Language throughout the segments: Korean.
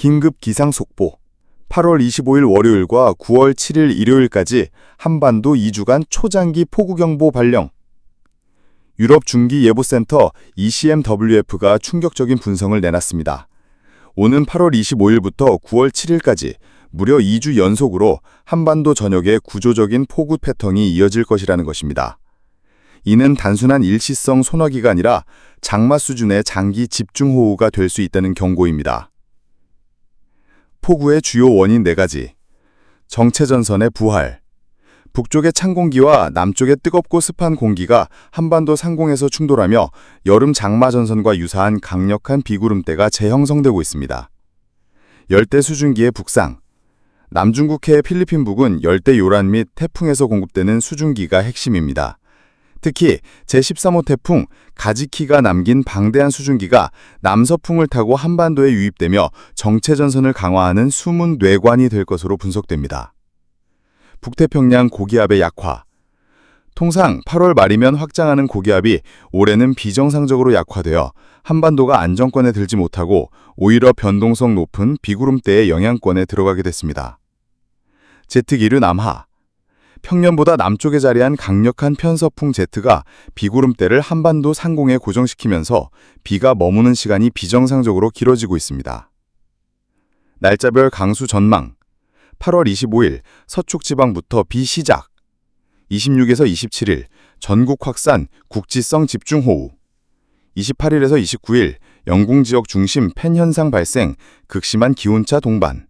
긴급 기상 속보. 8월 25일 월요일과 9월 7일 일요일까지 한반도 2주간 초장기 폭우경보 발령. 유럽 중기예보센터 ECMWF가 충격적인 분석을 내놨습니다. 오는 8월 25일부터 9월 7일까지 무려 2주 연속으로 한반도 전역에 구조적인 폭우 패턴이 이어질 것이라는 것입니다. 이는 단순한 일시성 소나기가 아니라 장마 수준의 장기 집중호우가 될 수 있다는 경고입니다. 폭우의 주요 원인 4가지. 정체전선의 부활. 북쪽의 찬 공기와 남쪽의 뜨겁고 습한 공기가 한반도 상공에서 충돌하며 여름 장마 전선과 유사한 강력한 비구름대가 재형성되고 있습니다. 열대 수증기의 북상. 남중국해의 필리핀 북은 열대 요란 및 태풍에서 공급되는 수증기가 핵심입니다. 특히 제13호 태풍 가지키가 남긴 방대한 수증기가 남서풍을 타고 한반도에 유입되며 정체전선을 강화하는 숨은 뇌관이 될 것으로 분석됩니다. 북태평양 고기압의 약화. 통상 8월 말이면 확장하는 고기압이 올해는 비정상적으로 약화되어 한반도가 안정권에 들지 못하고 오히려 변동성 높은 비구름대의 영향권에 들어가게 됐습니다. 제트기류 남하. 평년보다 남쪽에 자리한 강력한 편서풍 제트가 비구름대를 한반도 상공에 고정시키면서 비가 머무는 시간이 비정상적으로 길어지고 있습니다. 날짜별 강수 전망. 8월 25일 서쪽 지방부터 비 시작. 26에서 27일 전국 확산 국지성 집중호우. 28일에서 29일 영공 지역 중심 팬 현상 발생 극심한 기온차 동반.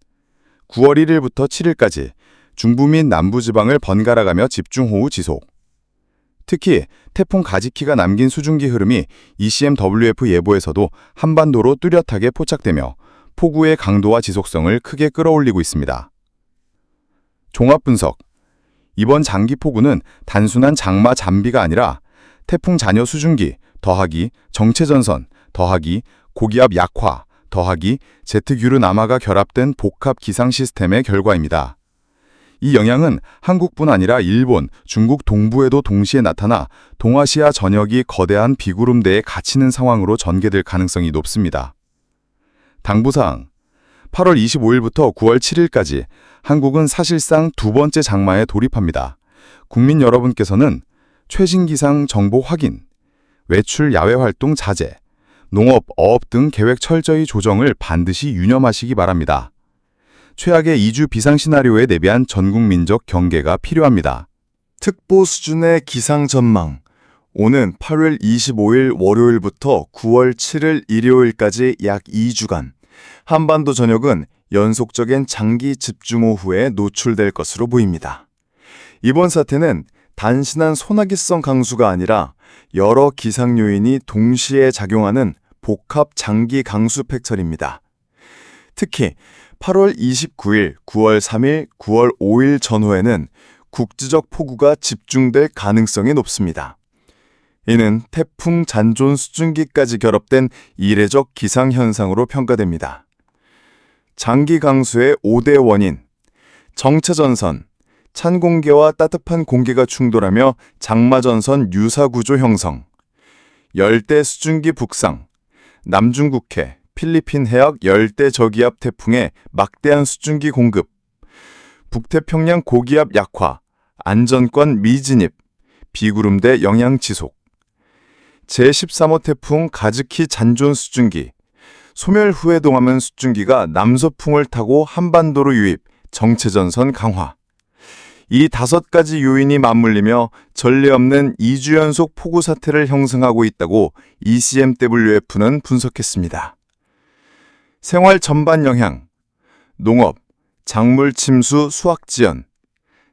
9월 1일부터 7일까지 중부 및 남부 지방을 번갈아가며 집중호우 지속. 특히 태풍 가지키가 남긴 수증기 흐름이 ECMWF 예보에서도 한반도로 뚜렷하게 포착되며 폭우의 강도와 지속성을 크게 끌어올리고 있습니다. 종합 분석. 이번 장기 폭우는 단순한 장마 잠비가 아니라 태풍 잔여 수증기 더하기 정체전선 더하기 고기압 약화 더하기 제트기류 남하가 결합된 복합 기상 시스템의 결과입니다. 이 영향은 한국뿐 아니라 일본, 중국 동부에도 동시에 나타나 동아시아 전역이 거대한 비구름대에 갇히는 상황으로 전개될 가능성이 높습니다. 당부사항. 8월 25일부터 9월 7일까지 한국은 사실상 두 번째 장마에 돌입합니다. 국민 여러분께서는 최신 기상 정보 확인, 외출 야외 활동 자제, 농업, 어업 등 계획 철저히 조정을 반드시 유념하시기 바랍니다. 최악의 2주 비상시나리오에 대비한 전국민적 경계가 필요합니다. 특보 수준의 기상 전망. 오는 8월 25일 월요일부터 9월 7일 일요일까지 약 2주간 한반도 전역은 연속적인 장기 집중호우에 노출될 것으로 보입니다. 이번 사태는 단순한 소나기성 강수가 아니라 여러 기상 요인이 동시에 작용하는 복합 장기 강수 팩tor입니다. 특히 8월 29일, 9월 3일, 9월 5일 전후에는 국지적 폭우가 집중될 가능성이 높습니다. 이는 태풍 잔존 수증기까지 결합된 이례적 기상현상으로 평가됩니다. 장기 강수의 5대 원인. 정체전선. 찬 공기와 따뜻한 공기가 충돌하며 장마전선 유사구조 형성. 열대 수증기 북상. 남중국해, 필리핀 해역 열대 저기압 태풍의 막대한 수증기 공급. 북태평양 고기압 약화. 안전권 미진입. 비구름대 영향 지속. 제13호 태풍 가즈키 잔존 수증기. 소멸 후에 동하면 수증기가 남서풍을 타고 한반도로 유입, 정체전선 강화. 이 5가지 요인이 맞물리며 전례 없는 2주 연속 폭우 사태를 형성하고 있다고 ECMWF는 분석했습니다. 생활 전반 영향. 농업, 작물 침수 수확 지연.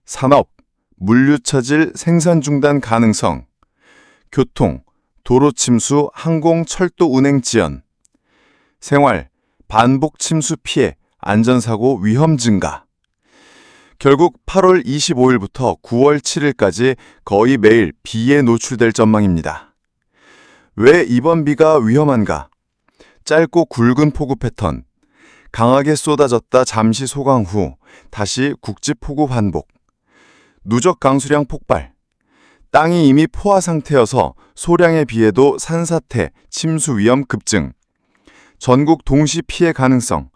산업, 물류 차질 생산 중단 가능성. 교통, 도로 침수 항공 철도 운행 지연. 생활, 반복 침수 피해, 안전사고 위험 증가. 결국 8월 25일부터 9월 7일까지 거의 매일 비에 노출될 전망입니다. 왜 이번 비가 위험한가? 짧고 굵은 폭우 패턴. 강하게 쏟아졌다 잠시 소강 후 다시 국지폭우 반복. 누적 강수량 폭발. 땅이 이미 포화 상태여서 소량의 비에도 산사태, 침수 위험 급증. 전국 동시 피해 가능성.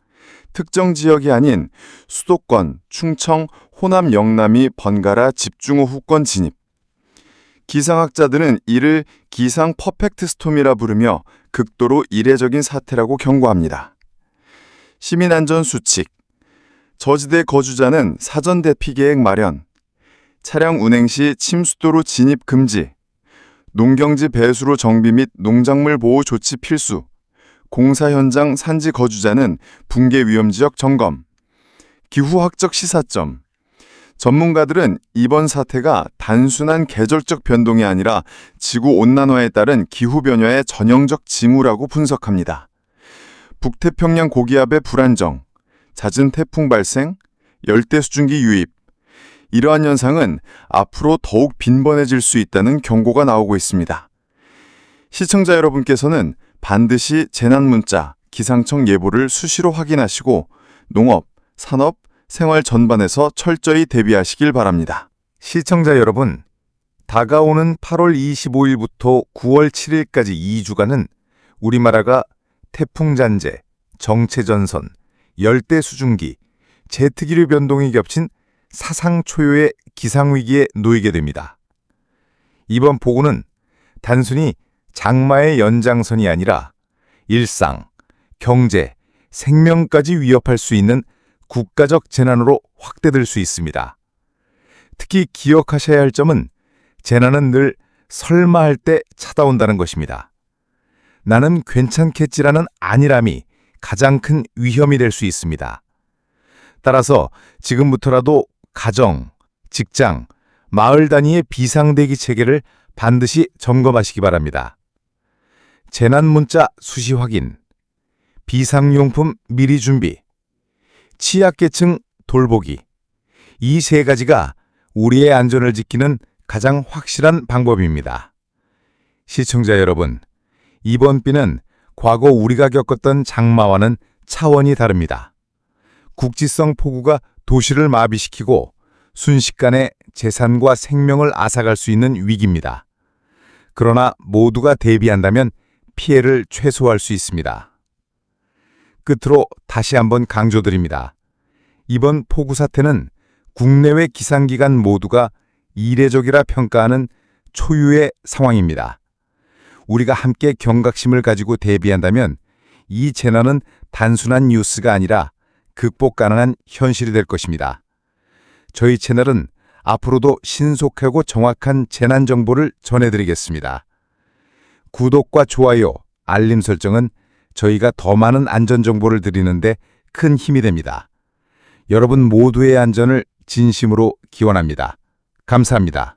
특정 지역이 아닌 수도권, 충청, 호남, 영남이 번갈아 집중호 후권 진입. 기상학자들은 이를 기상 퍼펙트 스톰이라 부르며 극도로 이례적인 사태라고 경고합니다. 시민안전수칙. 저지대 거주자는 사전 대피 계획 마련. 차량 운행 시 침수도로 진입 금지. 농경지 배수로 정비 및 농작물 보호 조치 필수. 공사 현장 산지 거주자는 붕괴 위험 지역 점검. 기후학적 시사점. 전문가들은 이번 사태가 단순한 계절적 변동이 아니라 지구온난화에 따른 기후변화의 전형적 징후라고 분석합니다. 북태평양 고기압의 불안정, 잦은 태풍 발생, 열대 수증기 유입. 이러한 현상은 앞으로 더욱 빈번해질 수 있다는 경고가 나오고 있습니다. 시청자 여러분께서는 반드시 재난문자, 기상청 예보를 수시로 확인하시고 농업, 산업, 생활 전반에서 철저히 대비하시길 바랍니다. 시청자 여러분, 다가오는 8월 25일부터 9월 7일까지 2주간은 우리나라가 태풍 잔재, 정체 전선, 열대 수증기, 제트기류 변동이 겹친 사상 초유의 기상위기에 놓이게 됩니다. 이번 폭우는 단순히 장마의 연장선이 아니라 일상, 경제, 생명까지 위협할 수 있는 국가적 재난으로 확대될 수 있습니다. 특히 기억하셔야 할 점은 재난은 늘 설마 할 때 찾아온다는 것입니다. 나는 괜찮겠지라는 안일함이 가장 큰 위험이 될 수 있습니다. 따라서 지금부터라도 가정, 직장, 마을 단위의 비상대기 체계를 반드시 점검하시기 바랍니다. 재난문자 수시 확인, 비상용품 미리 준비, 취약계층 돌보기. 이 세 가지가 우리의 안전을 지키는 가장 확실한 방법입니다. 시청자 여러분, 이번 비는 과거 우리가 겪었던 장마와는 차원이 다릅니다. 국지성 폭우가 도시를 마비시키고 순식간에 재산과 생명을 앗아갈 수 있는 위기입니다. 그러나 모두가 대비한다면 피해를 최소화할 수 있습니다. 끝으로 다시 한번 강조드립니다. 이번 폭우 사태는 국내외 기상기관 모두가 이례적이라 평가하는 초유의 상황입니다. 우리가 함께 경각심을 가지고 대비한다면 이 재난은 단순한 뉴스가 아니라 극복 가능한 현실이 될 것입니다. 저희 채널은 앞으로도 신속하고 정확한 재난 정보를 전해드리겠습니다. 구독과 좋아요, 알림 설정은 저희가 더 많은 안전 정보를 드리는데 큰 힘이 됩니다. 여러분 모두의 안전을 진심으로 기원합니다. 감사합니다.